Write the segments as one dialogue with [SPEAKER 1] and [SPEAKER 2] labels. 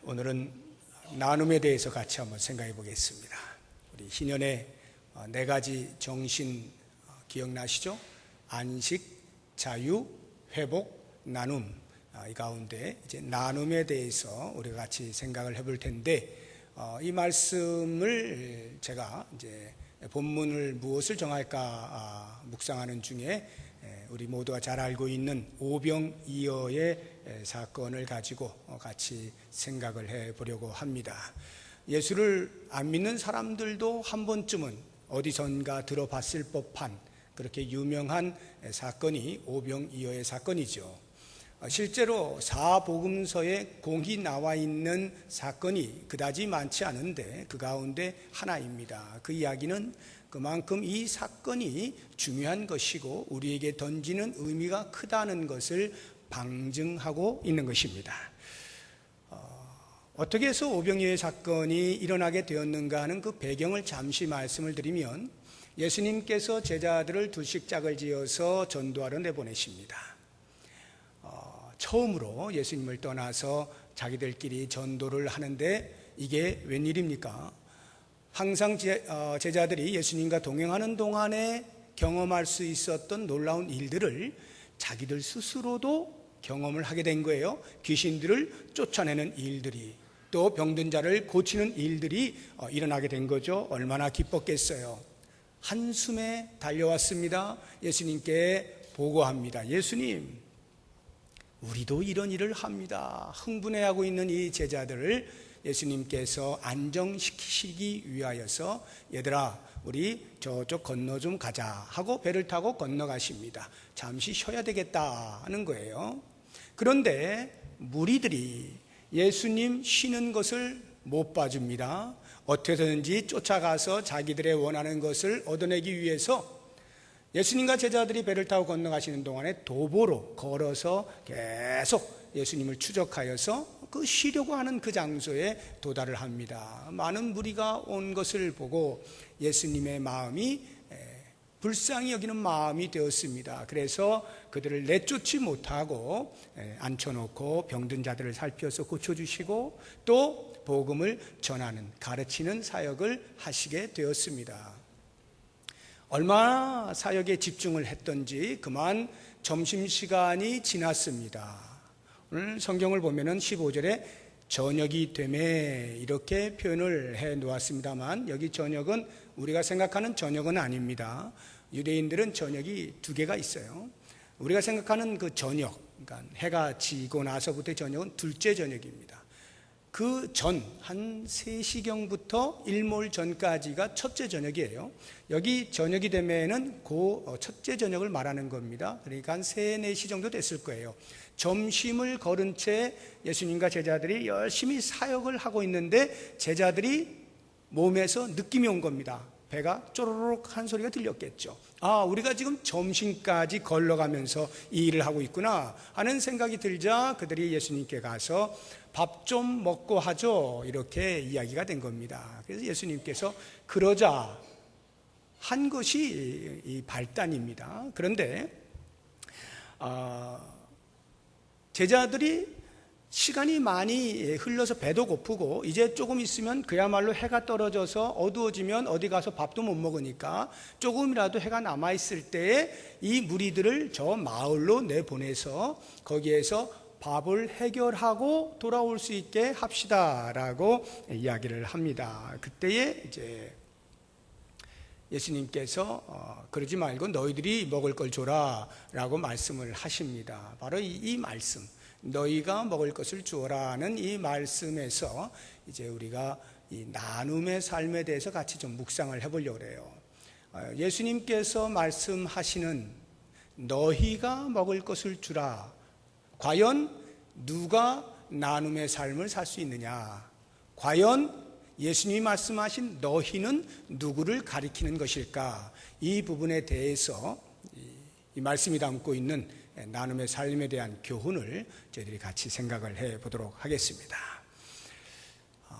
[SPEAKER 1] 오늘은 나눔에 대해서 같이 한번 생각해 보겠습니다. 우리 신년에 네 가지 정신 기억나시죠? 안식, 자유, 회복, 나눔. 이 가운데 이제 나눔에 대해서 우리가 같이 생각을 해볼 텐데, 이 말씀을 제가 이제 본문을 무엇을 정할까 묵상하는 중에 우리 모두가 잘 알고 있는 오병이어의 사건을 가지고 같이 생각을 해 보려고 합니다. 예수를 안 믿는 사람들도 한 번쯤은 어디선가 들어봤을 법한 그렇게 유명한 사건이 오병이어의 사건이죠. 실제로 사복음서에 공히 나와 있는 사건이 그다지 많지 않은데 그 가운데 하나입니다. 그 이야기는 그만큼 이 사건이 중요한 것이고 우리에게 던지는 의미가 크다는 것을 방증하고 있는 것입니다. 어떻게 해서 오병이어의 사건이 일어나게 되었는가 하는 그 배경을 잠시 말씀을 드리면, 예수님께서 제자들을 둘씩 짝을 지어서 전도하러 내보내십니다. 처음으로 예수님을 떠나서 자기들끼리 전도를 하는데 이게 웬일입니까? 항상 제자들이 예수님과 동행하는 동안에 경험할 수 있었던 놀라운 일들을 자기들 스스로도 경험을 하게 된 거예요. 귀신들을 쫓아내는 일들이, 또 병든 자를 고치는 일들이 일어나게 된 거죠. 얼마나 기뻤겠어요. 한숨에 달려왔습니다. 예수님께 보고합니다. 예수님, 우리도 이런 일을 합니다. 흥분해하고 있는 이 제자들을 예수님께서 안정시키시기 위하여서, 얘들아 우리 저쪽 건너 좀 가자 하고 배를 타고 건너가십니다. 잠시 쉬어야 되겠다 하는 거예요. 그런데 무리들이 예수님 쉬는 것을 못 봐줍니다. 어떻게든지 쫓아가서 자기들의 원하는 것을 얻어내기 위해서 예수님과 제자들이 배를 타고 건너가시는 동안에 도보로 걸어서 계속 예수님을 추적하여서 그 쉬려고 하는 그 장소에 도달을 합니다. 많은 무리가 온 것을 보고 예수님의 마음이 불쌍히 여기는 마음이 되었습니다. 그래서 그들을 내쫓지 못하고 앉혀놓고 병든 자들을 살펴서 고쳐주시고 또 복음을 전하는, 가르치는 사역을 하시게 되었습니다. 얼마나 사역에 집중을 했던지 그만 점심시간이 지났습니다. 오늘 성경을 보면은 15절에 저녁이 되매 이렇게 표현을 해 놓았습니다만, 여기 저녁은 우리가 생각하는 저녁은 아닙니다. 유대인들은 저녁이 두 개가 있어요. 우리가 생각하는 그 저녁, 그러니까 해가 지고 나서부터의 저녁은 둘째 저녁입니다. 그 전, 한 3시경부터 일몰 전까지가 첫째 저녁이에요. 여기 저녁이 되면은 그 첫째 저녁을 말하는 겁니다. 그러니까 한 3, 4시 정도 됐을 거예요. 점심을 거른 채 예수님과 제자들이 열심히 사역을 하고 있는데 제자들이 몸에서 느낌이 온 겁니다. 배가 쪼르륵 한 소리가 들렸겠죠. 아, 우리가 지금 점심까지 걸러가면서 이 일을 하고 있구나 하는 생각이 들자 그들이 예수님께 가서 밥 좀 먹고 하죠, 이렇게 이야기가 된 겁니다. 그래서 예수님께서 그러자 한 것이 이 발단입니다. 그런데 제자들이 시간이 많이 흘러서 배도 고프고 이제 조금 있으면 그야말로 해가 떨어져서 어두워지면 어디 가서 밥도 못 먹으니까 조금이라도 해가 남아있을 때에 이 무리들을 저 마을로 내보내서 거기에서 밥을 해결하고 돌아올 수 있게 합시다라고 이야기를 합니다. 그때에 이제 예수님께서 그러지 말고 너희들이 먹을 걸 줘라 라고 말씀을 하십니다. 바로 이 말씀, 너희가 먹을 것을 주어라는 이 말씀에서 이제 우리가 이 나눔의 삶에 대해서 같이 좀 묵상을 해보려고 해요. 예수님께서 말씀하시는 너희가 먹을 것을 주라, 과연 누가 나눔의 삶을 살 수 있느냐? 과연 예수님이 말씀하신 너희는 누구를 가리키는 것일까? 이 부분에 대해서 이 말씀이 담고 있는 나눔의 삶에 대한 교훈을 저희들이 같이 생각을 해 보도록 하겠습니다.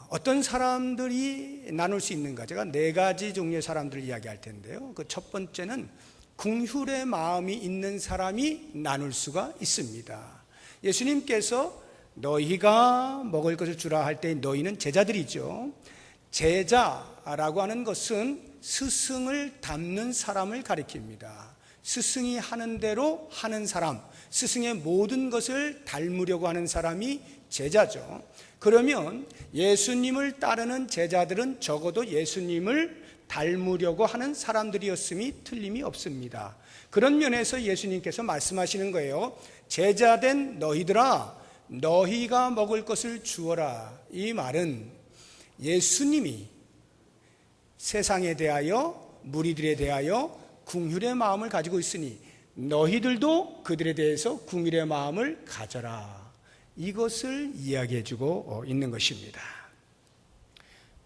[SPEAKER 1] 어떤 사람들이 나눌 수 있는가? 제가 4가지 종류의 사람들을 이야기할 텐데요. 그 첫 번째는 긍휼의 마음이 있는 사람이 나눌 수가 있습니다. 예수님께서 너희가 먹을 것을 주라 할 때 너희는 제자들이죠. 제자라고 하는 것은 스승을 닮는 사람을 가리킵니다. 스승이 하는 대로 하는 사람, 스승의 모든 것을 닮으려고 하는 사람이 제자죠. 그러면 예수님을 따르는 제자들은 적어도 예수님을 닮으려고 하는 사람들이었음이 틀림이 없습니다. 그런 면에서 예수님께서 말씀하시는 거예요. 제자된 너희들아, 너희가 먹을 것을 주어라. 이 말은 예수님이 세상에 대하여, 무리들에 대하여 긍휼의 마음을 가지고 있으니 너희들도 그들에 대해서 긍휼의 마음을 가져라. 이것을 이야기해 주고 있는 것입니다.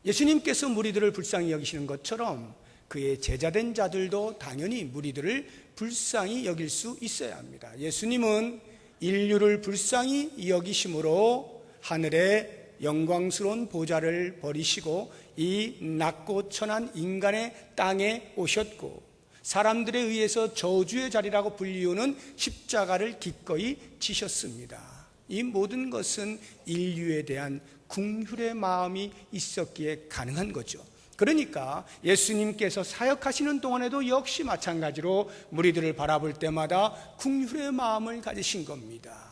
[SPEAKER 1] 예수님께서 무리들을 불쌍히 여기시는 것처럼 그의 제자된 자들도 당연히 무리들을 불쌍히 여길 수 있어야 합니다. 예수님은 인류를 불쌍히 여기심으로 하늘의 영광스러운 보좌를 버리시고 이 낮고 천한 인간의 땅에 오셨고, 사람들에 의해서 저주의 자리라고 불리우는 십자가를 기꺼이 지셨습니다. 이 모든 것은 인류에 대한 긍휼의 마음이 있었기에 가능한 거죠. 그러니까 예수님께서 사역하시는 동안에도 역시 마찬가지로 무리들을 바라볼 때마다 긍휼의 마음을 가지신 겁니다.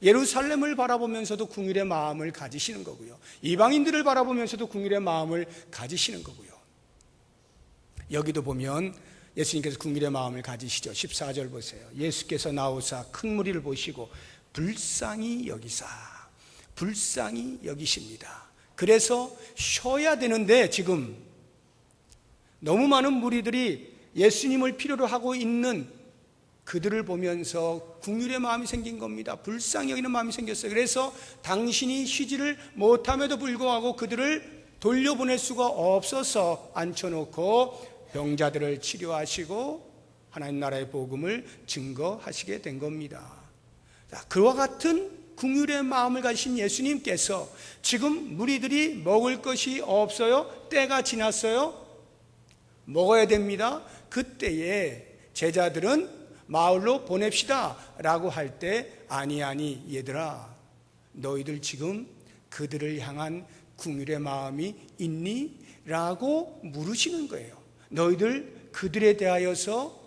[SPEAKER 1] 예루살렘을 바라보면서도 긍휼의 마음을 가지시는 거고요. 이방인들을 바라보면서도 긍휼의 마음을 가지시는 거고요. 여기도 보면 예수님께서 긍휼의 마음을 가지시죠. 14절 보세요. 예수께서 나오사 큰 무리를 보시고 불쌍히 여기사, 불쌍히 여기십니다. 그래서 쉬어야 되는데 지금 너무 많은 무리들이 예수님을 필요로 하고 있는 그들을 보면서 긍휼의 마음이 생긴 겁니다. 불쌍히 여기는 마음이 생겼어요. 그래서 당신이 쉬지를 못함에도 불구하고 그들을 돌려보낼 수가 없어서 앉혀놓고 병자들을 치료하시고 하나님 나라의 복음을 증거하시게 된 겁니다. 자, 그와 같은 긍휼의 마음을 가지신 예수님께서 지금 무리들이 먹을 것이 없어요. 때가 지났어요. 먹어야 됩니다. 그때에 제자들은 마을로 보냅시다 라고 할 때 아니 얘들아, 너희들 지금 그들을 향한 긍휼의 마음이 있니? 라고 물으시는 거예요. 너희들 그들에 대하여서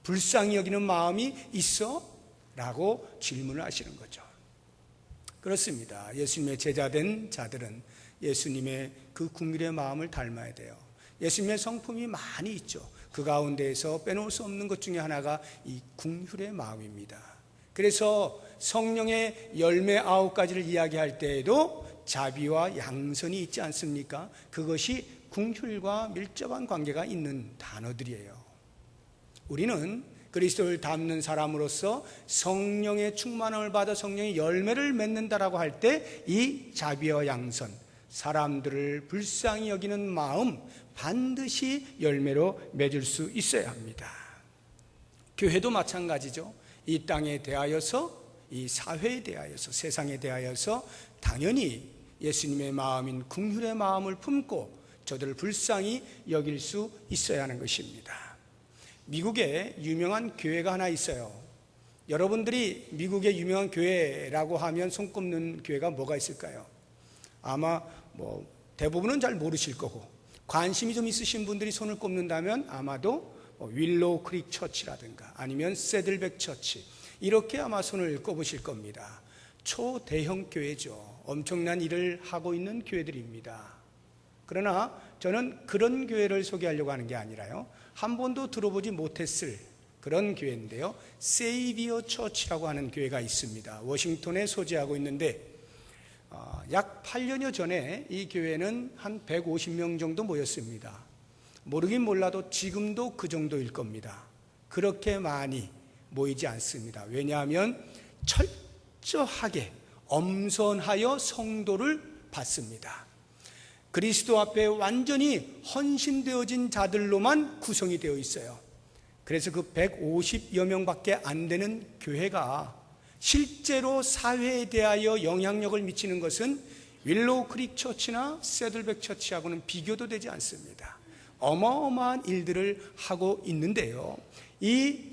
[SPEAKER 1] 불쌍히 여기는 마음이 있어? 라고 질문을 하시는 거죠. 그렇습니다. 예수님의 제자된 자들은 예수님의 그 긍휼의 마음을 닮아야 돼요. 예수님의 성품이 많이 있죠. 그 가운데에서 빼놓을 수 없는 것 중에 하나가 이 긍휼의 마음입니다. 그래서 성령의 열매 9가지를 이야기할 때에도 자비와 양선이 있지 않습니까? 그것이 긍휼과 밀접한 관계가 있는 단어들이에요. 우리는 그리스도를 닮는 사람으로서 성령의 충만함을 받아 성령의 열매를 맺는다라고 할 때 이 자비와 양선, 사람들을 불쌍히 여기는 마음 반드시 열매로 맺을 수 있어야 합니다. 교회도 마찬가지죠. 이 땅에 대하여서, 이 사회에 대하여서, 세상에 대하여서 당연히 예수님의 마음인 긍휼의 마음을 품고 저들을 불쌍히 여길 수 있어야 하는 것입니다. 미국에 유명한 교회가 하나 있어요. 여러분들이 미국의 유명한 교회라고 하면 손꼽는 교회가 뭐가 있을까요? 아마 대부분은 잘 모르실 거고, 관심이 좀 있으신 분들이 손을 꼽는다면 아마도 윌로우 크릭 처치라든가 아니면 새들백 처치, 이렇게 아마 손을 꼽으실 겁니다. 초대형 교회죠. 엄청난 일을 하고 있는 교회들입니다. 그러나 저는 그런 교회를 소개하려고 하는 게 아니라요, 한 번도 들어보지 못했을 그런 교회인데요, 세이비어 처치라고 하는 교회가 있습니다. 워싱턴에 소재하고 있는데 약 8년여 전에 이 교회는 한 150명 정도 모였습니다. 모르긴 몰라도 지금도 그 정도일 겁니다. 그렇게 많이 모이지 않습니다. 왜냐하면 철저하게 엄선하여 성도를 받습니다. 그리스도 앞에 완전히 헌신되어진 자들로만 구성이 되어 있어요. 그래서 그 150여 명밖에 안 되는 교회가 실제로 사회에 대하여 영향력을 미치는 것은 윌로우 크릭 처치나 새들백 처치하고는 비교도 되지 않습니다. 어마어마한 일들을 하고 있는데요, 이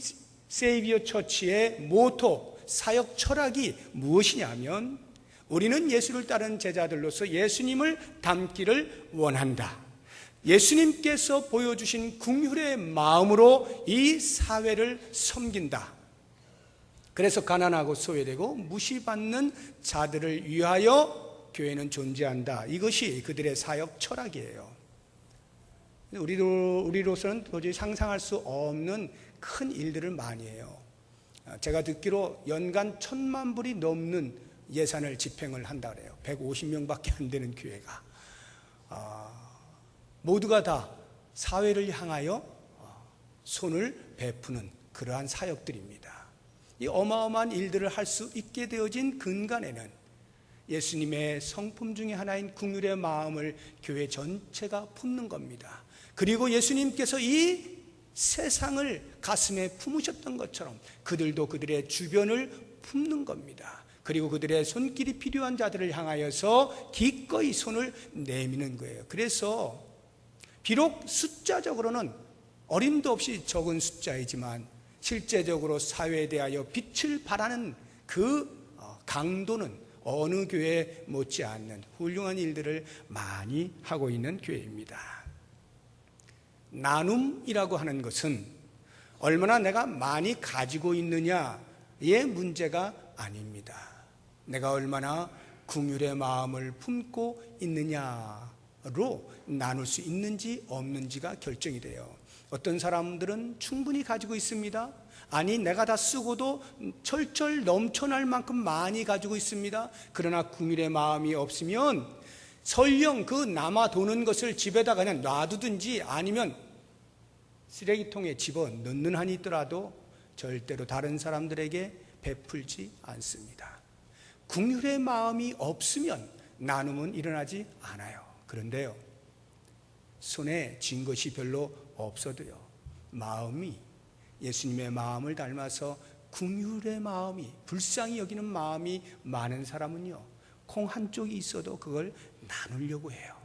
[SPEAKER 1] 세이비어 처치의 모토, 사역 철학이 무엇이냐면 우리는 예수를 따른 제자들로서 예수님을 닮기를 원한다. 예수님께서 보여주신 긍휼의 마음으로 이 사회를 섬긴다. 그래서 가난하고 소외되고 무시받는 자들을 위하여 교회는 존재한다. 이것이 그들의 사역 철학이에요. 우리로서는 도저히 상상할 수 없는 큰 일들을 많이 해요. 제가 듣기로 연간 1,000만 불이 넘는 예산을 집행을 한다 그래요. 150명밖에 안 되는 교회가. 모두가 다 사회를 향하여 손을 베푸는 그러한 사역들입니다. 이 어마어마한 일들을 할 수 있게 되어진 근간에는 예수님의 성품 중에 하나인 긍휼의 마음을 교회 전체가 품는 겁니다. 그리고 예수님께서 이 세상을 가슴에 품으셨던 것처럼 그들도 그들의 주변을 품는 겁니다. 그리고 그들의 손길이 필요한 자들을 향하여서 기꺼이 손을 내미는 거예요. 그래서 비록 숫자적으로는 어림도 없이 적은 숫자이지만 실제적으로 사회에 대하여 빛을 발하는 그 강도는 어느 교회에 못지않는 훌륭한 일들을 많이 하고 있는 교회입니다. 나눔이라고 하는 것은 얼마나 내가 많이 가지고 있느냐의 문제가 아닙니다. 내가 얼마나 긍휼의 마음을 품고 있느냐로 나눌 수 있는지 없는지가 결정이 돼요. 어떤 사람들은 충분히 가지고 있습니다. 아니 내가 다 쓰고도 철철 넘쳐날 만큼 많이 가지고 있습니다. 그러나 긍휼의 마음이 없으면 설령 그 남아 도는 것을 집에다 그냥 놔두든지 아니면 쓰레기통에 집어넣는 한이 있더라도 절대로 다른 사람들에게 베풀지 않습니다. 긍휼의 마음이 없으면 나눔은 일어나지 않아요. 그런데요, 손에 쥔 것이 별로 없어도요, 마음이 예수님의 마음을 닮아서 긍휼의 마음이, 불쌍히 여기는 마음이 많은 사람은요, 콩 한쪽이 있어도 그걸 나누려고 해요.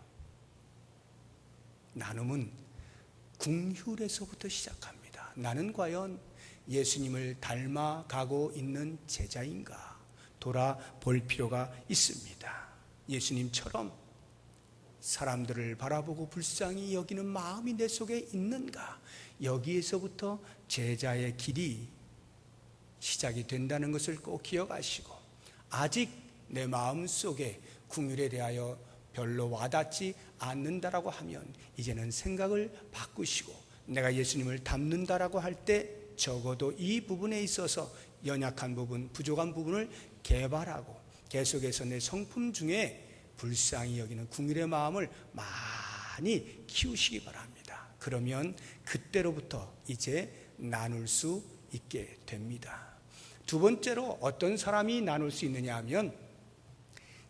[SPEAKER 1] 나눔은 긍휼에서부터 시작합니다. 나는 과연 예수님을 닮아가고 있는 제자인가 돌아볼 필요가 있습니다. 예수님처럼 사람들을 바라보고 불쌍히 여기는 마음이 내 속에 있는가? 여기에서부터 제자의 길이 시작이 된다는 것을 꼭 기억하시고, 아직 내 마음 속에 긍휼에 대하여 별로 와닿지 않는다라고 하면 이제는 생각을 바꾸시고, 내가 예수님을 닮는다라고 할 때 적어도 이 부분에 있어서 연약한 부분, 부족한 부분을 개발하고 계속해서 내 성품 중에 불쌍히 여기는 긍휼의 마음을 많이 키우시기 바랍니다. 그러면 그때로부터 이제 나눌 수 있게 됩니다. 두 번째로 어떤 사람이 나눌 수 있느냐 하면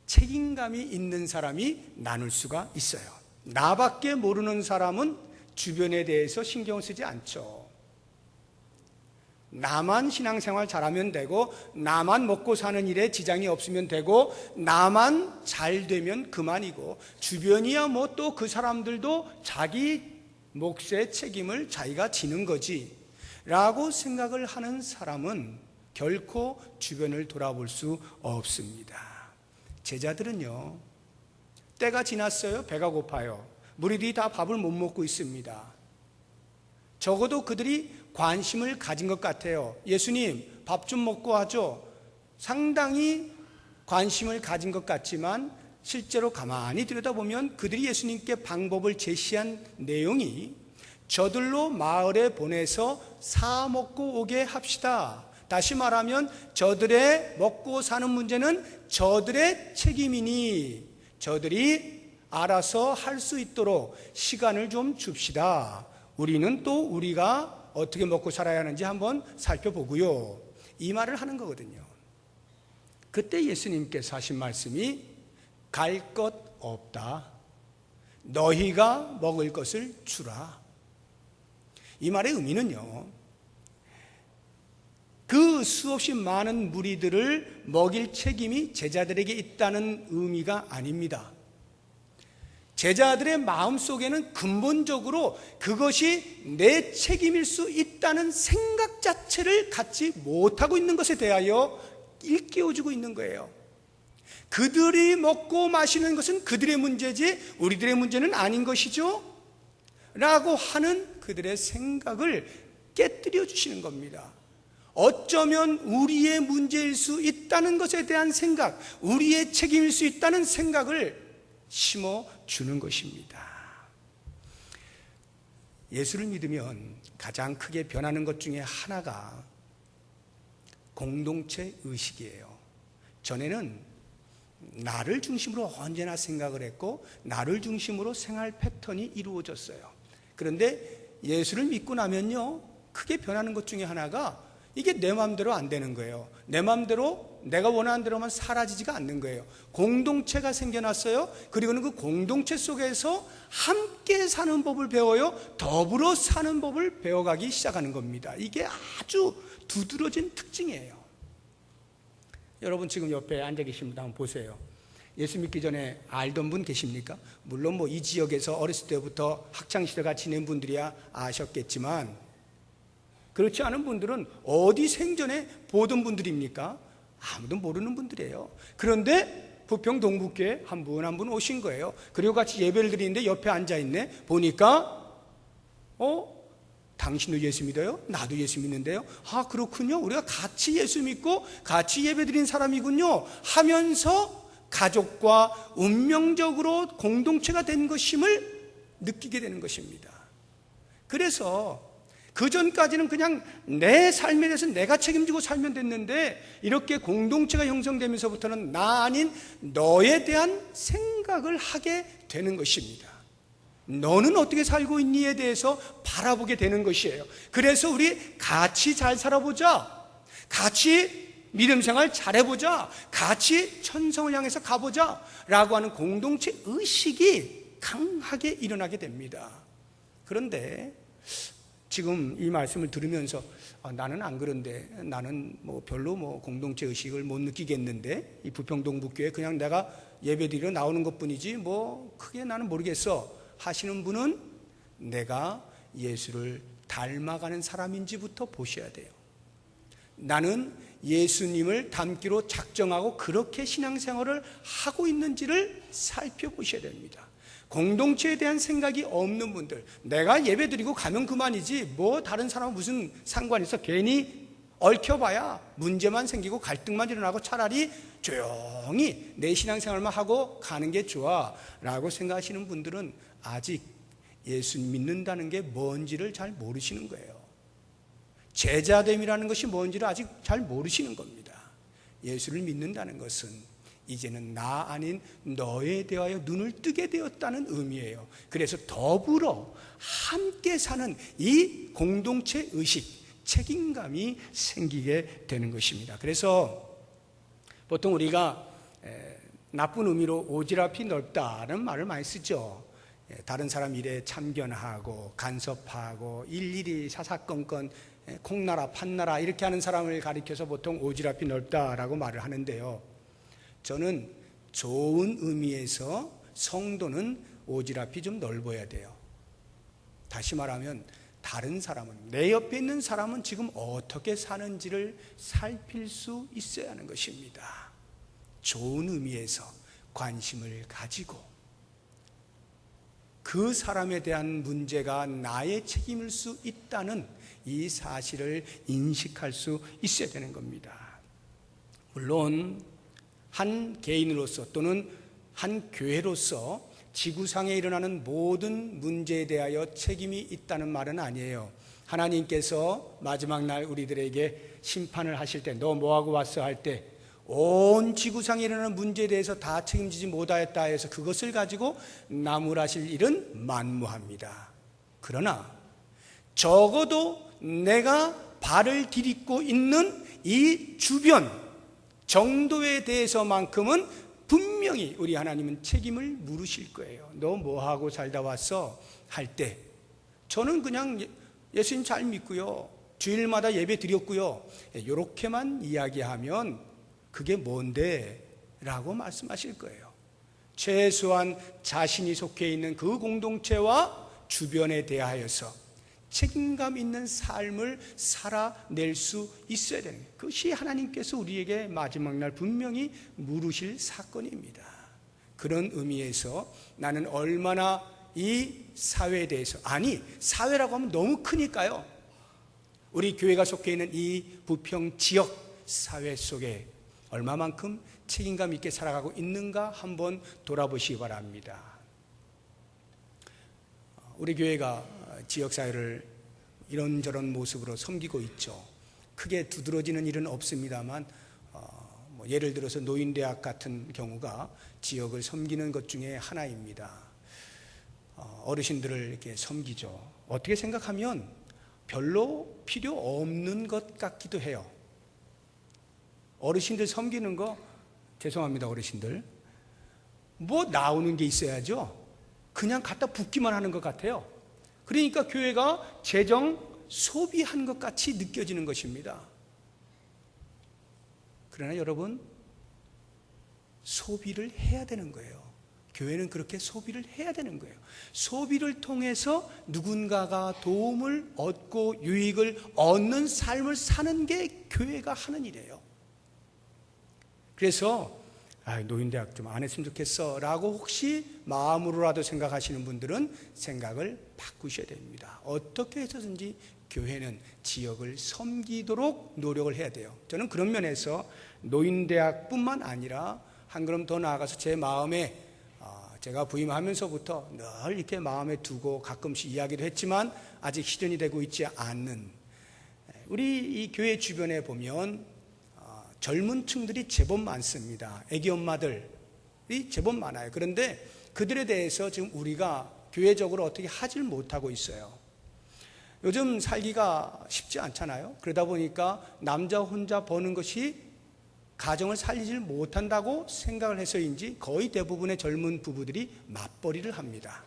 [SPEAKER 1] 책임감이 있는 사람이 나눌 수가 있어요. 나밖에 모르는 사람은 주변에 대해서 신경 쓰지 않죠. 나만 신앙생활 잘하면 되고, 나만 먹고 사는 일에 지장이 없으면 되고, 나만 잘 되면 그만이고, 주변이야 뭐 또 그 사람들도 자기 몫의 책임을 자기가 지는 거지 라고 생각을 하는 사람은 결코 주변을 돌아볼 수 없습니다. 제자들은요, 때가 지났어요. 배가 고파요. 무리들이 다 밥을 못 먹고 있습니다. 적어도 그들이 관심을 가진 것 같아요. 예수님, 밥 좀 먹고 하죠. 상당히 관심을 가진 것 같지만 실제로 가만히 들여다보면 그들이 예수님께 방법을 제시한 내용이 저들로 마을에 보내서 사 먹고 오게 합시다. 다시 말하면 저들의 먹고 사는 문제는 저들의 책임이니 저들이 알아서 할 수 있도록 시간을 좀 줍시다. 우리는 또 우리가 어떻게 먹고 살아야 하는지 한번 살펴보고요. 이 말을 하는 거거든요. 그때 예수님께서 하신 말씀이 갈 것 없다. 너희가 먹을 것을 주라. 이 말의 의미는요, 그 수없이 많은 무리들을 먹일 책임이 제자들에게 있다는 의미가 아닙니다. 제자들의 마음속에는 근본적으로 그것이 내 책임일 수 있다는 생각 자체를 갖지 못하고 있는 것에 대하여 일깨워주고 있는 거예요. 그들이 먹고 마시는 것은 그들의 문제지 우리들의 문제는 아닌 것이죠? 라고 하는 그들의 생각을 깨뜨려 주시는 겁니다. 어쩌면 우리의 문제일 수 있다는 것에 대한 생각, 우리의 책임일 수 있다는 생각을 심어주는 것입니다. 예수를 믿으면 가장 크게 변하는 것 중에 하나가 공동체 의식이에요. 전에는 나를 중심으로 언제나 생각을 했고 나를 중심으로 생활 패턴이 이루어졌어요. 그런데 예수를 믿고 나면요, 크게 변하는 것 중에 하나가 이게 내 마음대로 안 되는 거예요. 내 마음대로 내가 원하는 대로만 사라지지가 않는 거예요. 공동체가 생겨났어요. 그리고는 그 공동체 속에서 함께 사는 법을 배워요. 더불어 사는 법을 배워가기 시작하는 겁니다. 이게 아주 두드러진 특징이에요. 여러분 지금 옆에 앉아 계신 분 한번 보세요. 예수 믿기 전에 알던 분 계십니까? 물론 이 지역에서 어렸을 때부터 학창시대가 지낸 분들이야 아셨겠지만 그렇지 않은 분들은 어디 생전에 보던 분들입니까? 아무도 모르는 분들이에요. 그런데 부평 동북교회 한 분 한 분 오신 거예요. 그리고 같이 예배를 드리는데 옆에 앉아있네. 보니까 당신도 예수 믿어요? 나도 예수 믿는데요. 아, 그렇군요. 우리가 같이 예수 믿고 같이 예배 드린 사람이군요 하면서 가족과 운명적으로 공동체가 된 것임을 느끼게 되는 것입니다. 그래서 그 전까지는 그냥 내 삶에 대해서 내가 책임지고 살면 됐는데 이렇게 공동체가 형성되면서부터는 나 아닌 너에 대한 생각을 하게 되는 것입니다. 너는 어떻게 살고 있니에 대해서 바라보게 되는 것이에요. 그래서 우리 같이 잘 살아보자, 같이 믿음 생활 잘해보자, 같이 천성을 향해서 가보자 라고 하는 공동체 의식이 강하게 일어나게 됩니다. 그런데 지금 이 말씀을 들으면서 나는 안 그런데, 나는 별로 공동체 의식을 못 느끼겠는데, 이 부평동북교회 그냥 내가 예배드리러 나오는 것뿐이지 크게 나는 모르겠어 하시는 분은 내가 예수를 닮아가는 사람인지부터 보셔야 돼요. 나는 예수님을 닮기로 작정하고 그렇게 신앙생활을 하고 있는지를 살펴보셔야 됩니다. 공동체에 대한 생각이 없는 분들, 내가 예배드리고 가면 그만이지 다른 사람은 무슨 상관이 있어, 괜히 얽혀봐야 문제만 생기고 갈등만 일어나고 차라리 조용히 내 신앙생활만 하고 가는 게 좋아 라고 생각하시는 분들은 아직 예수 믿는다는 게 뭔지를 잘 모르시는 거예요. 제자됨이라는 것이 뭔지를 아직 잘 모르시는 겁니다. 예수를 믿는다는 것은 이제는 나 아닌 너에 대하여 눈을 뜨게 되었다는 의미예요. 그래서 더불어 함께 사는 이 공동체 의식, 책임감이 생기게 되는 것입니다. 그래서 보통 우리가 나쁜 의미로 오지랖이 넓다는 말을 많이 쓰죠. 다른 사람 일에 참견하고 간섭하고 일일이 사사건건 콩나라 판나라 이렇게 하는 사람을 가리켜서 보통 오지랖이 넓다라고 말을 하는데요, 저는 좋은 의미에서 성도는 오지랖이 좀 넓어야 돼요. 다시 말하면 다른 사람은, 내 옆에 있는 사람은 지금 어떻게 사는지를 살필 수 있어야 하는 것입니다. 좋은 의미에서 관심을 가지고 그 사람에 대한 문제가 나의 책임일 수 있다는 이 사실을 인식할 수 있어야 되는 겁니다. 물론 한 개인으로서 또는 한 교회로서 지구상에 일어나는 모든 문제에 대하여 책임이 있다는 말은 아니에요. 하나님께서 마지막 날 우리들에게 심판을 하실 때, 너 뭐하고 왔어 할 때 온 지구상에 일어나는 문제에 대해서 다 책임지지 못하였다 해서 그것을 가지고 나무라실 일은 만무합니다. 그러나 적어도 내가 발을 디딛고 있는 이 주변 정도에 대해서만큼은 분명히 우리 하나님은 책임을 물으실 거예요. 너 뭐하고 살다 왔어? 할 때 저는 그냥 예수님 잘 믿고요, 주일마다 예배 드렸고요, 이렇게만 이야기하면 그게 뭔데? 라고 말씀하실 거예요. 최소한 자신이 속해 있는 그 공동체와 주변에 대하여서 책임감 있는 삶을 살아낼 수 있어야 되는 거예요. 그것이 하나님께서 우리에게 마지막 날 분명히 물으실 사건입니다. 그런 의미에서 나는 얼마나 이 사회에 대해서, 아니 사회라고 하면 너무 크니까요, 우리 교회가 속해 있는 이 부평 지역 사회 속에 얼마만큼 책임감 있게 살아가고 있는가 한번 돌아보시기 바랍니다. 우리 교회가 지역사회를 이런저런 모습으로 섬기고 있죠. 크게 두드러지는 일은 없습니다만 예를 들어서 노인대학 같은 경우가 지역을 섬기는 것 중에 하나입니다. 어르신들을 이렇게 섬기죠. 어떻게 생각하면 별로 필요 없는 것 같기도 해요. 어르신들 섬기는 거, 죄송합니다 어르신들, 뭐 나오는 게 있어야죠. 그냥 갖다 붓기만 하는 것 같아요. 그러니까 교회가 재정 소비한 것 같이 느껴지는 것입니다. 그러나 여러분, 소비를 해야 되는 거예요. 교회는 그렇게 소비를 해야 되는 거예요. 소비를 통해서 누군가가 도움을 얻고 유익을 얻는 삶을 사는 게 교회가 하는 일이에요. 그래서 노인대학 좀 안 했으면 좋겠어 라고 혹시 마음으로라도 생각하시는 분들은 생각을 바꾸셔야 됩니다. 어떻게 해서든지 교회는 지역을 섬기도록 노력을 해야 돼요. 저는 그런 면에서 노인대학뿐만 아니라 한 걸음 더 나아가서 제 마음에, 제가 부임하면서부터 늘 이렇게 마음에 두고 가끔씩 이야기도 했지만 아직 실현이 되고 있지 않는, 우리 이 교회 주변에 보면 젊은 층들이 제법 많습니다. 애기 엄마들이 제법 많아요. 그런데 그들에 대해서 지금 우리가 교회적으로 어떻게 하질 못하고 있어요. 요즘 살기가 쉽지 않잖아요. 그러다 보니까 남자 혼자 버는 것이 가정을 살리질 못한다고 생각을 해서인지 거의 대부분의 젊은 부부들이 맞벌이를 합니다.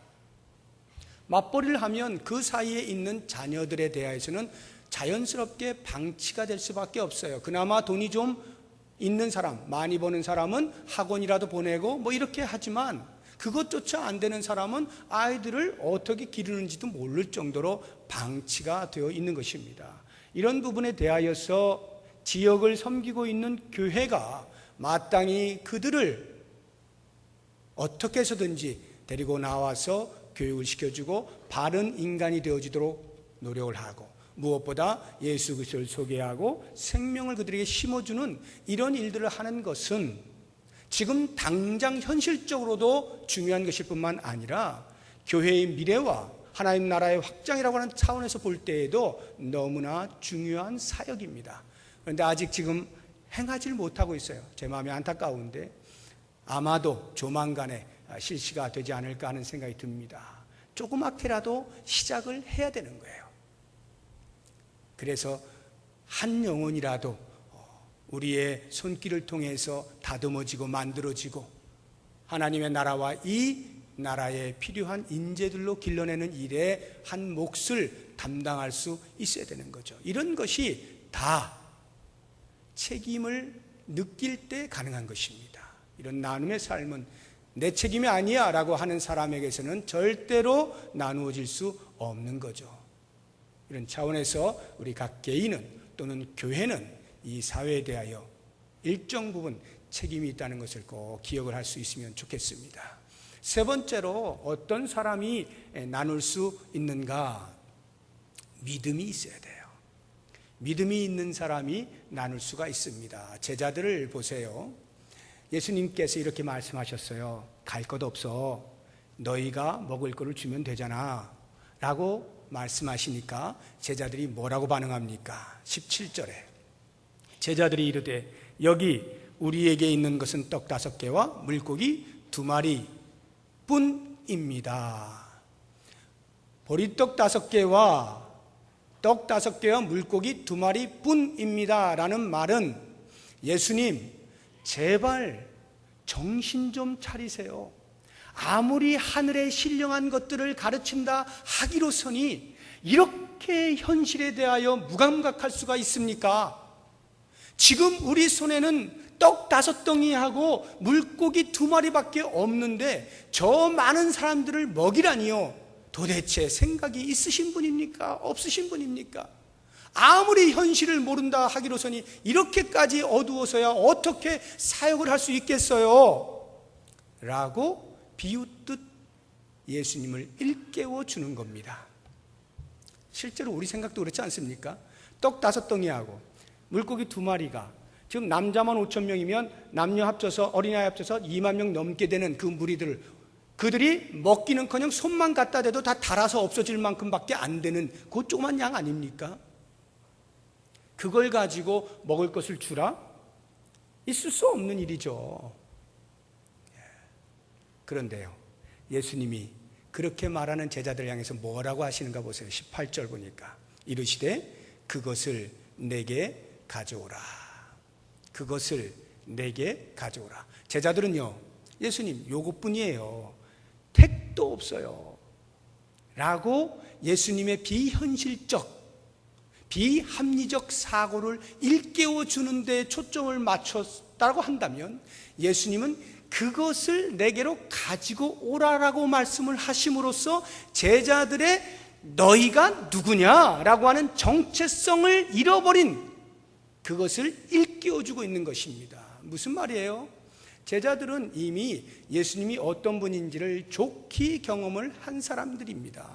[SPEAKER 1] 맞벌이를 하면 그 사이에 있는 자녀들에 대해서는 자연스럽게 방치가 될 수밖에 없어요. 그나마 돈이 좀 있는 사람, 많이 버는 사람은 학원이라도 보내고 뭐 이렇게 하지만 그것조차 안 되는 사람은 아이들을 어떻게 기르는지도 모를 정도로 방치가 되어 있는 것입니다. 이런 부분에 대하여서 지역을 섬기고 있는 교회가 마땅히 그들을 어떻게 해서든지 데리고 나와서 교육을 시켜주고 바른 인간이 되어지도록 노력을 하고, 무엇보다 예수 그리스도를 소개하고 생명을 그들에게 심어주는 이런 일들을 하는 것은 지금 당장 현실적으로도 중요한 것일 뿐만 아니라 교회의 미래와 하나님 나라의 확장이라고 하는 차원에서 볼 때에도 너무나 중요한 사역입니다. 그런데 아직 지금 행하지를 못하고 있어요. 제 마음이 안타까운데 아마도 조만간에 실시가 되지 않을까 하는 생각이 듭니다. 조그맣게라도 시작을 해야 되는 거예요. 그래서 한 영혼이라도 우리의 손길을 통해서 다듬어지고 만들어지고 하나님의 나라와 이 나라에 필요한 인재들로 길러내는 일에 한 몫을 담당할 수 있어야 되는 거죠. 이런 것이 다 책임을 느낄 때 가능한 것입니다. 이런 나눔의 삶은 내 책임이 아니야 라고 하는 사람에게서는 절대로 나누어질 수 없는 거죠. 이런 차원에서 우리 각 개인은 또는 교회는 이 사회에 대하여 일정 부분 책임이 있다는 것을 꼭 기억을 할 수 있으면 좋겠습니다. 세 번째로 어떤 사람이 나눌 수 있는가? 믿음이 있어야 돼요. 믿음이 있는 사람이 나눌 수가 있습니다. 제자들을 보세요. 예수님께서 이렇게 말씀하셨어요. 갈 것 없어. 너희가 먹을 것을 주면 되잖아 라고 말씀하시니까 제자들이 뭐라고 반응합니까? 17절에 제자들이 이르되 여기 우리에게 있는 것은 떡 5개와 물고기 2마리 뿐입니다. 보리떡 5개와 떡 5개와 물고기 2마리 뿐입니다 라는 말은 예수님 제발 정신 좀 차리세요. 아무리 하늘의 신령한 것들을 가르친다 하기로서니 이렇게 현실에 대하여 무감각할 수가 있습니까? 지금 우리 손에는 떡 5덩이하고 물고기 2마리밖에 없는데 저 많은 사람들을 먹이라니요. 도대체 생각이 있으신 분입니까? 없으신 분입니까? 아무리 현실을 모른다 하기로서니 이렇게까지 어두워서야 어떻게 사역을 할 수 있겠어요? 라고 비웃듯 예수님을 일깨워 주는 겁니다. 실제로 우리 생각도 그렇지 않습니까? 떡 5덩이하고 물고기 2마리가 지금 남자만 5천 명이면 남녀 합쳐서 어린아이 합쳐서 2만 명 넘게 되는 그 무리들, 그들이 먹기는커녕 손만 갖다 대도 다 닳아서 없어질 만큼밖에 안 되는 그 조그만 양 아닙니까? 그걸 가지고 먹을 것을 주라? 있을 수 없는 일이죠. 그런데요, 예수님이 그렇게 말하는 제자들 향해서 뭐라고 하시는가 보세요. 18절 보니까 이르시되 그것을 내게 가져오라. 그것을 내게 가져오라. 제자들은요, 예수님 요것뿐이에요. 택도 없어요. 라고 예수님의 비현실적, 비합리적 사고를 일깨워 주는 데 초점을 맞췄다고 한다면 예수님은 그것을 내게로 가지고 오라라고 말씀을 하심으로써 제자들의 너희가 누구냐라고 하는 정체성을 잃어버린 그것을 일깨워주고 있는 것입니다. 무슨 말이에요? 제자들은 이미 예수님이 어떤 분인지를 좋게 경험을 한 사람들입니다.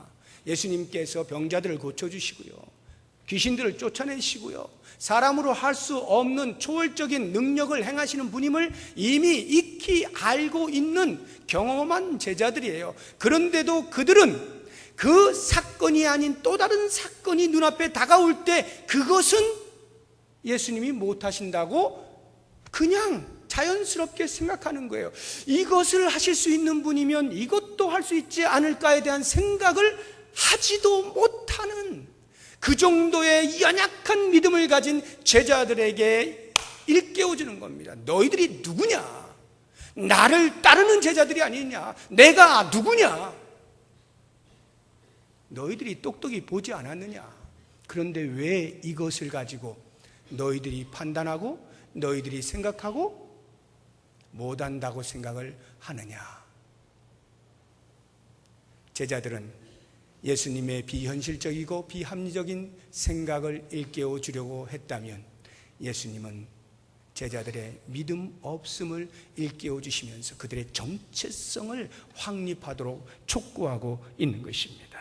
[SPEAKER 1] 예수님께서 병자들을 고쳐주시고요, 귀신들을 쫓아내시고요, 사람으로 할 수 없는 초월적인 능력을 행하시는 분임을 이미 익히 알고 있는 경험한 제자들이에요. 그런데도 그들은 그 사건이 아닌 또 다른 사건이 눈앞에 다가올 때 그것은 예수님이 못하신다고 그냥 자연스럽게 생각하는 거예요. 이것을 하실 수 있는 분이면 이것도 할 수 있지 않을까에 대한 생각을 하지도 못하는 그 정도의 연약한 믿음을 가진 제자들에게 일깨워주는 겁니다. 너희들이 누구냐? 나를 따르는 제자들이 아니냐? 내가 누구냐? 너희들이 똑똑히 보지 않았느냐? 그런데 왜 이것을 가지고 너희들이 판단하고 너희들이 생각하고 못한다고 생각을 하느냐? 제자들은 예수님의 비현실적이고 비합리적인 생각을 일깨워 주려고 했다면 예수님은 제자들의 믿음 없음을 일깨워 주시면서 그들의 정체성을 확립하도록 촉구하고 있는 것입니다.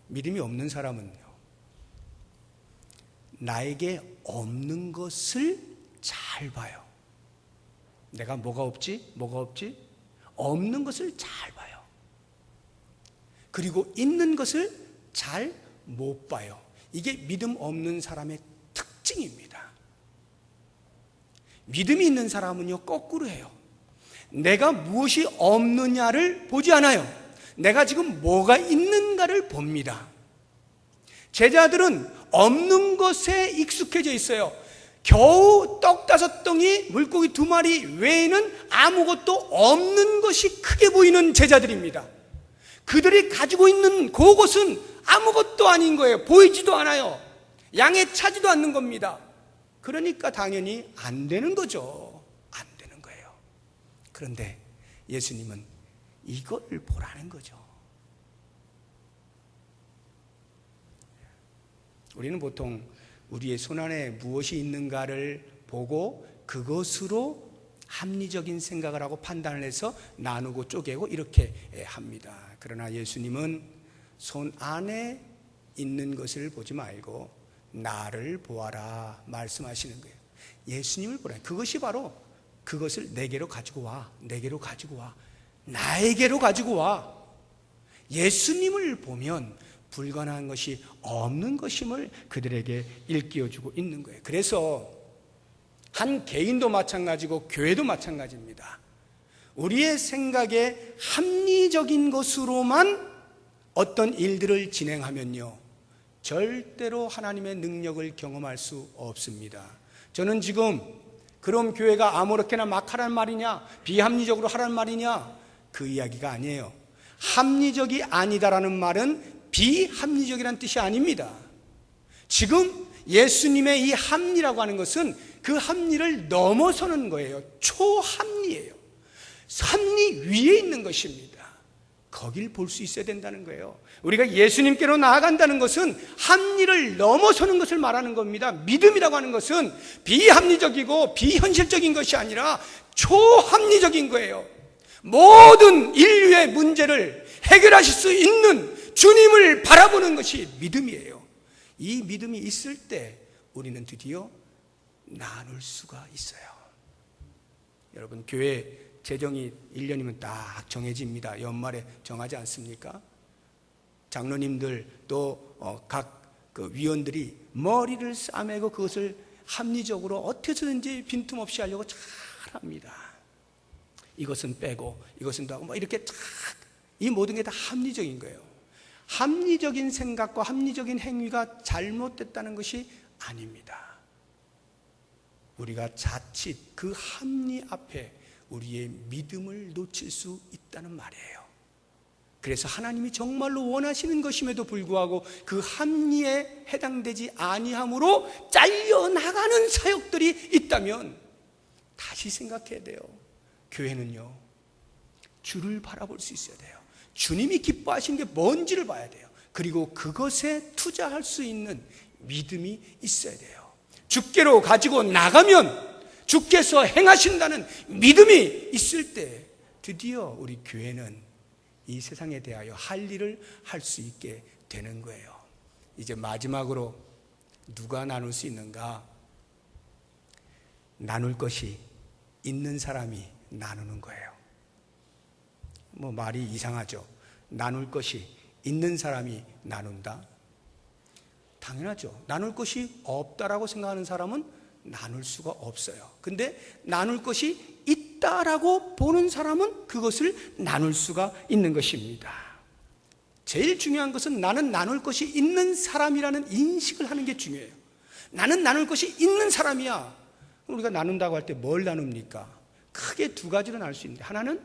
[SPEAKER 1] 믿음이 없는 사람은요, 나에게 없는 것을 잘 봐요. 내가 뭐가 없지? 뭐가 없지? 없는 것을 잘 봐요. 그리고 있는 것을 잘 못 봐요. 이게 믿음 없는 사람의 특징입니다. 믿음이 있는 사람은요, 거꾸로 해요. 내가 무엇이 없느냐를 보지 않아요. 내가 지금 뭐가 있는가를 봅니다. 제자들은 없는 것에 익숙해져 있어요. 겨우 떡 5덩이, 물고기 2마리 외에는 아무것도 없는 것이 크게 보이는 제자들입니다. 그들이 가지고 있는 그것은 아무것도 아닌 거예요. 보이지도 않아요. 양에 차지도 않는 겁니다. 그러니까 당연히 안 되는 거죠. 안 되는 거예요. 그런데 예수님은 이걸 보라는 거죠. 우리는 보통 우리의 손안에 무엇이 있는가를 보고 그것으로 합리적인 생각을 하고 판단을 해서 나누고 쪼개고 이렇게 합니다. 그러나 예수님은 손 안에 있는 것을 보지 말고 나를 보아라 말씀하시는 거예요. 예수님을 보라. 그것이 바로 그것을 내게로 가지고 와. 내게로 가지고 와. 나에게로 가지고 와. 예수님을 보면 불가능한 것이 없는 것임을 그들에게 일깨워주고 있는 거예요. 그래서 한 개인도 마찬가지고 교회도 마찬가지입니다. 우리의 생각에 합리적인 것으로만 어떤 일들을 진행하면요, 절대로 하나님의 능력을 경험할 수 없습니다. 저는 지금 그럼 교회가 아무렇게나 막 하란 말이냐, 비합리적으로 하란 말이냐, 그 이야기가 아니에요. 합리적이 아니다라는 말은 비합리적이라는 뜻이 아닙니다. 지금 예수님의 이 합리라고 하는 것은 그 합리를 넘어서는 거예요. 초합리예요. 섭리 위에 있는 것입니다. 거길 볼 수 있어야 된다는 거예요. 우리가 예수님께로 나아간다는 것은 합리를 넘어서는 것을 말하는 겁니다. 믿음이라고 하는 것은 비합리적이고 비현실적인 것이 아니라 초합리적인 거예요. 모든 인류의 문제를 해결하실 수 있는 주님을 바라보는 것이 믿음이에요. 이 믿음이 있을 때 우리는 드디어 나눌 수가 있어요. 여러분, 교회 재정이 1년이면 딱 정해집니다. 연말에 정하지 않습니까? 장로님들 또 각 위원들이 머리를 싸매고 그것을 합리적으로 어떻게든지 빈틈없이 하려고 잘합니다. 이것은 빼고 이것은 더하고 뭐 이렇게 이 모든 게 다 합리적인 거예요. 합리적인 생각과 합리적인 행위가 잘못됐다는 것이 아닙니다. 우리가 자칫 그 합리 앞에 우리의 믿음을 놓칠 수 있다는 말이에요. 그래서 하나님이 정말로 원하시는 것임에도 불구하고 그 합리에 해당되지 아니함으로 잘려나가는 사역들이 있다면 다시 생각해야 돼요. 교회는요, 주를 바라볼 수 있어야 돼요. 주님이 기뻐하시는 게 뭔지를 봐야 돼요. 그리고 그것에 투자할 수 있는 믿음이 있어야 돼요. 주께로 가지고 나가면 주께서 행하신다는 믿음이 있을 때 드디어 우리 교회는 이 세상에 대하여 할 일을 할 수 있게 되는 거예요. 이제 마지막으로 누가 나눌 수 있는가? 나눌 것이 있는 사람이 나누는 거예요. 뭐 말이 이상하죠. 나눌 것이 있는 사람이 나눈다? 당연하죠. 나눌 것이 없다라고 생각하는 사람은 나눌 수가 없어요. 근데 나눌 것이 있다라고 보는 사람은 그것을 나눌 수가 있는 것입니다. 제일 중요한 것은 나는 나눌 것이 있는 사람이라는 인식을 하는 게 중요해요. 나는 나눌 것이 있는 사람이야. 우리가 나눈다고 할 때 뭘 나눕니까? 크게 두 가지로 나눌 수 있는데, 하나는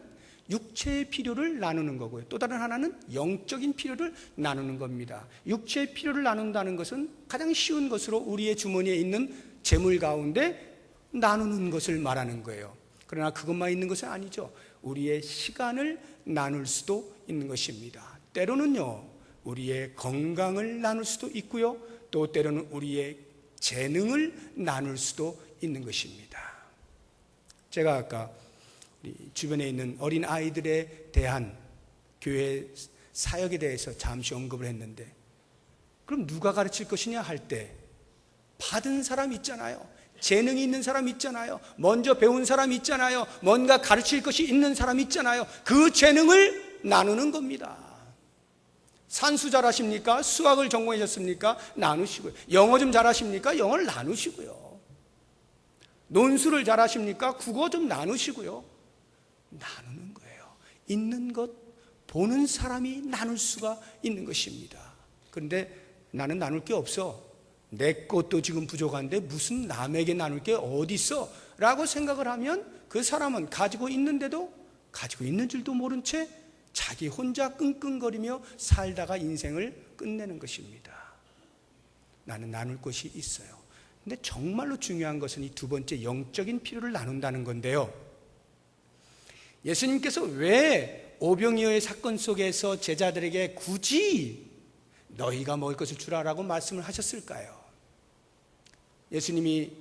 [SPEAKER 1] 육체의 필요를 나누는 거고요. 또 다른 하나는 영적인 필요를 나누는 겁니다. 육체의 필요를 나눈다는 것은 가장 쉬운 것으로 우리의 주머니에 있는 재물 가운데 나누는 것을 말하는 거예요. 그러나 그것만 있는 것은 아니죠. 우리의 시간을 나눌 수도 있는 것입니다. 때로는요, 우리의 건강을 나눌 수도 있고요, 또 때로는 우리의 재능을 나눌 수도 있는 것입니다. 제가 아까 우리 주변에 있는 어린 아이들에 대한 교회 사역에 대해서 잠시 언급을 했는데, 그럼 누가 가르칠 것이냐 할 때 받은 사람 있잖아요. 재능이 있는 사람 있잖아요. 먼저 배운 사람 있잖아요. 뭔가 가르칠 것이 있는 사람 있잖아요. 그 재능을 나누는 겁니다. 산수 잘하십니까? 수학을 전공하셨습니까? 나누시고요. 영어 좀 잘하십니까? 영어를 나누시고요. 논술을 잘하십니까? 국어 좀 나누시고요. 나누는 거예요. 있는 것, 보는 사람이 나눌 수가 있는 것입니다. 그런데 나는 나눌 게 없어. 내 것도 지금 부족한데 무슨 남에게 나눌 게 어디 있어? 라고 생각을 하면 그 사람은 가지고 있는데도 가지고 있는 줄도 모른 채 자기 혼자 끙끙거리며 살다가 인생을 끝내는 것입니다. 나는 나눌 것이 있어요. 근데 정말로 중요한 것은 이 두 번째 영적인 필요를 나눈다는 건데요. 예수님께서 왜 오병이어의 사건 속에서 제자들에게 굳이 너희가 먹을 것을 주라라고 말씀을 하셨을까요? 예수님이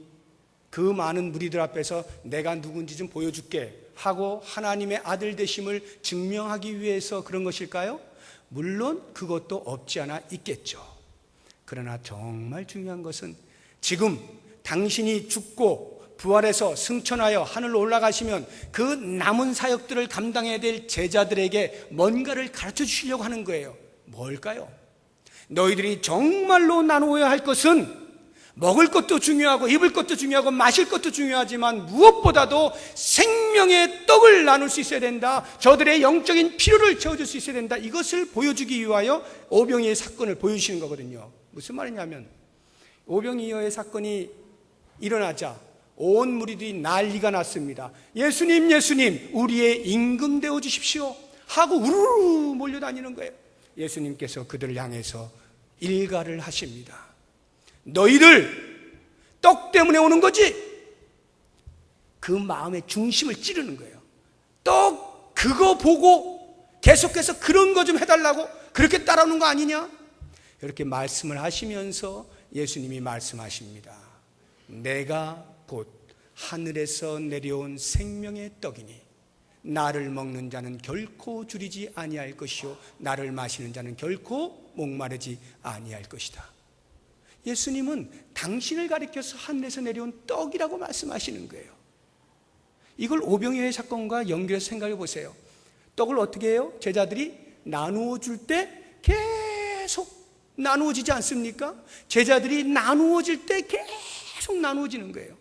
[SPEAKER 1] 그 많은 무리들 앞에서 내가 누군지 좀 보여줄게 하고 하나님의 아들 되심을 증명하기 위해서 그런 것일까요? 물론 그것도 없지 않아 있겠죠. 그러나 정말 중요한 것은 지금 당신이 죽고 부활해서 승천하여 하늘로 올라가시면 그 남은 사역들을 감당해야 될 제자들에게 뭔가를 가르쳐 주시려고 하는 거예요. 뭘까요? 너희들이 정말로 나누어야 할 것은 먹을 것도 중요하고 입을 것도 중요하고 마실 것도 중요하지만 무엇보다도 생명의 떡을 나눌 수 있어야 된다. 저들의 영적인 필요를 채워줄 수 있어야 된다. 이것을 보여주기 위하여 오병이어의 사건을 보여주시는 거거든요. 무슨 말이냐면 오병이어의 사건이 일어나자 온 무리들이 난리가 났습니다. 예수님, 예수님, 우리의 임금 되어 주십시오 하고 우르르 몰려다니는 거예요. 예수님께서 그들을 향해서 일가를 하십니다. 너희들 떡 때문에 오는 거지? 그 마음의 중심을 찌르는 거예요. 떡 그거 보고 계속해서 그런 거 좀 해달라고 그렇게 따라오는 거 아니냐? 이렇게 말씀을 하시면서 예수님이 말씀하십니다. 내가 곧 하늘에서 내려온 생명의 떡이니 나를 먹는 자는 결코 줄이지 아니할 것이요 나를 마시는 자는 결코 목마르지 아니할 것이다. 예수님은 당신을 가리켜서 하늘에서 내려온 떡이라고 말씀하시는 거예요. 이걸 오병이어의 사건과 연결해서 생각해 보세요. 떡을 어떻게 해요? 제자들이 나누어 줄 때 계속 나누어지지 않습니까? 제자들이 나누어질 때 계속 나누어지는 거예요.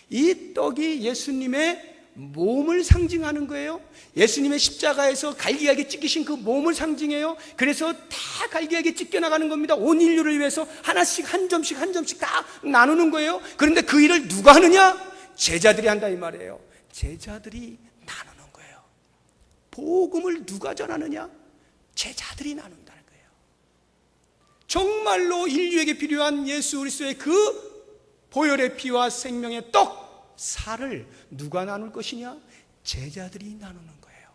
[SPEAKER 1] 이 떡이 예수님의 몸을 상징하는 거예요. 예수님의 십자가에서 갈기갈기 찢기신 그 몸을 상징해요. 그래서 다 갈기갈기 찢겨나가는 겁니다. 온 인류를 위해서 하나씩 한 점씩 다 나누는 거예요. 그런데 그 일을 누가 하느냐? 제자들이 한다 이 말이에요. 제자들이 나누는 거예요. 복음을 누가 전하느냐? 제자들이 나눈다는 거예요. 정말로 인류에게 필요한 예수 그리스도의 그 보혈의 피와 생명의 떡, 살을 누가 나눌 것이냐? 제자들이 나누는 거예요.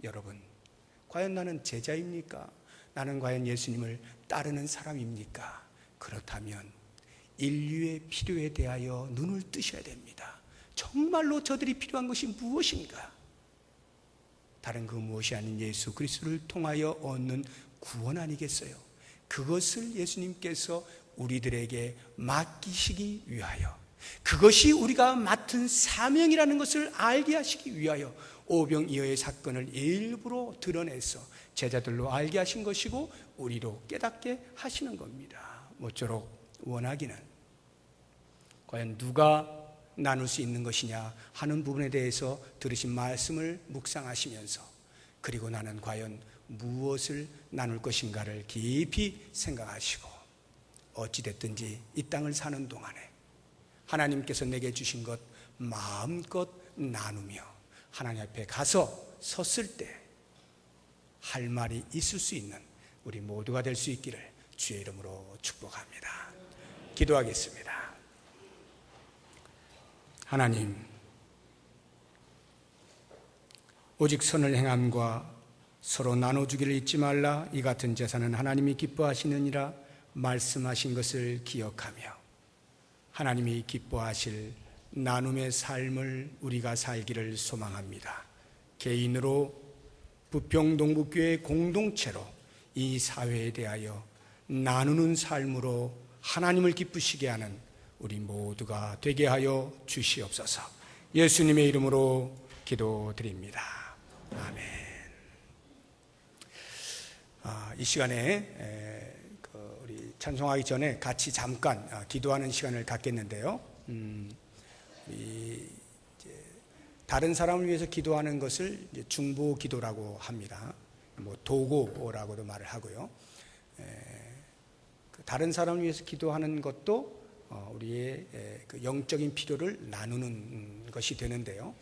[SPEAKER 1] 여러분, 과연 나는 제자입니까? 나는 과연 예수님을 따르는 사람입니까? 그렇다면 인류의 필요에 대하여 눈을 뜨셔야 됩니다. 정말로 저들이 필요한 것이 무엇인가? 다른 그 무엇이 아닌 예수 그리스도를 통하여 얻는 구원 아니겠어요? 그것을 예수님께서 우리들에게 맡기시기 위하여, 그것이 우리가 맡은 사명이라는 것을 알게 하시기 위하여 오병이어의 사건을 일부러 드러내서 제자들로 알게 하신 것이고 우리로 깨닫게 하시는 겁니다. 모쪼록 원하기는 과연 누가 나눌 수 있는 것이냐 하는 부분에 대해서 들으신 말씀을 묵상하시면서, 그리고 나는 과연 무엇을 나눌 것인가를 깊이 생각하시고, 어찌됐든지 이 땅을 사는 동안에 하나님께서 내게 주신 것 마음껏 나누며 하나님 앞에 가서 섰을 때 할 말이 있을 수 있는 우리 모두가 될 수 있기를 주의 이름으로 축복합니다. 기도하겠습니다. 하나님, 오직 선을 행함과 서로 나눠주기를 잊지 말라. 이 같은 제사는 하나님이 기뻐하시느니라 말씀하신 것을 기억하며 하나님이 기뻐하실 나눔의 삶을 우리가 살기를 소망합니다. 개인으로 부평동북교회 공동체로 이 사회에 대하여 나누는 삶으로 하나님을 기쁘시게 하는 우리 모두가 되게 하여 주시옵소서. 예수님의 이름으로 기도드립니다. 아멘. 이 시간에 우리 찬송하기 전에 같이 잠깐 기도하는 시간을 갖겠는데요. 다른 사람을 위해서 기도하는 것을 중보 기도라고 합니다. 뭐 도고라고도 말을 하고요. 다른 사람을 위해서 기도하는 것도 우리의 그 영적인 필요를 나누는 것이 되는데요.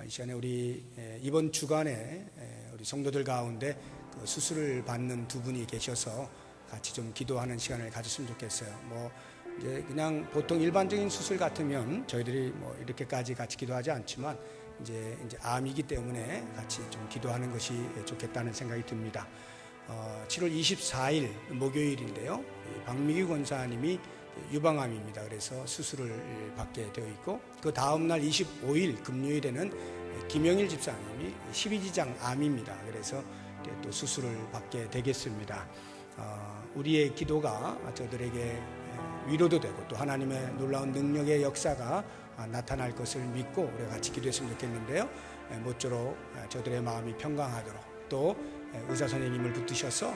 [SPEAKER 1] 이 시간에 우리 이번 주간에 우리 성도들 가운데 그 수술을 받는 두 분이 계셔서 같이 좀 기도하는 시간을 가졌으면 좋겠어요. 뭐 이제 그냥 보통 일반적인 수술 같으면 저희들이 뭐 이렇게까지 같이 기도하지 않지만 이제 암이기 때문에 같이 좀 기도하는 것이 좋겠다는 생각이 듭니다. 7월 24일 목요일인데요. 박미규 권사님이 유방암입니다. 그래서 수술을 받게 되어 있고, 그 다음 날 25일 금요일에는 김영일 집사님이 12지장 암입니다. 그래서 또 수술을 받게 되겠습니다. 우리의 기도가 저들에게 위로도 되고 또 하나님의 놀라운 능력의 역사가 나타날 것을 믿고 우리가 같이 기도했으면 좋겠는데요. 모쪼록 저들의 마음이 평강하도록, 또 의사 선생님을 붙드셔서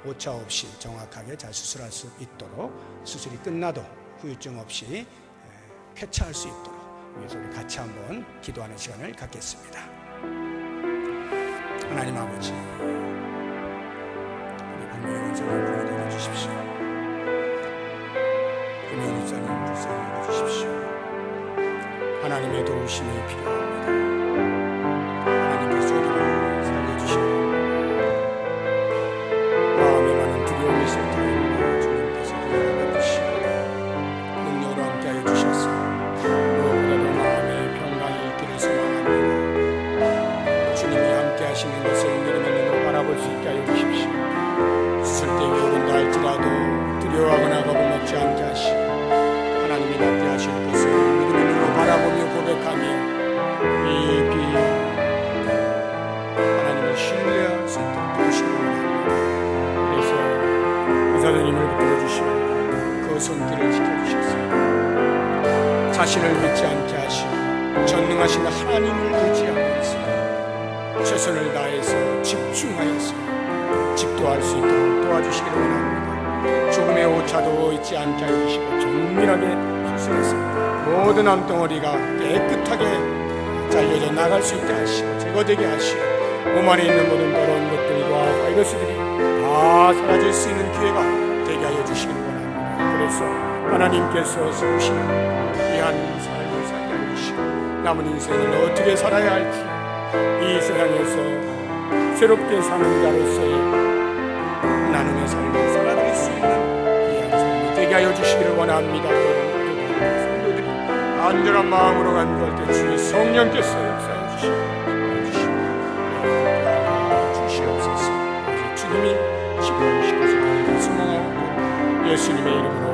[SPEAKER 1] 오차 없이 정확하게 잘 수술할 수 있도록, 수술이 끝나도 후유증 없이 쾌차할 수 있도록 위해서 우리 같이 한번 기도하는 시간을 갖겠습니다. 하나님 아버지, 우리 박미희 원장님 부르게 해주십시오. 금요 목사님 불쌍히 여겨주십시오. 하나님의 도우심이 필요합니다. 하나님께서 저들을 살려주시고 마음에 많은 두려움이 있을 때에 주님께서 그들을 베푸시고 능력으로 함께하여 주셔서 무엇보다도 마음에 평강이 있기를 소망합니다. 자신을 믿지 않게 하시고 전능하신 하나님을 의지하고 있습니다. 최선을 다해서 집중하여서 집도할 수 있도록 도와주시기를 원합니다. 죽음의 오차도 있지 않게 해주시고 정밀하게 수술해서 모든 암덩어리가 깨끗하게 잘려져 나갈 수 있게 하시고 제거되게 하시고 몸 안에 있는 모든 더러운 것들과 바이러스들이 다 사라질 수 있는 기회가 되게 하여 주시기를 원합니다. 그래서 하나님께서 세우시는 귀한 삶을 살게 하여 주시고 남은 인생을 어떻게 살아야 할지 이 세상에서 새롭게 사는 자로서의 나눔의 삶을 살아드릴 수 있는 귀한 삶이 되게 하여 주시기를 원합니다. 성도들이 안전한 마음으로 간구할 때 주의 성령께서 역사해 주시옵소서. 주님이 지금 시켜서 소망하고 예수님의 이름으로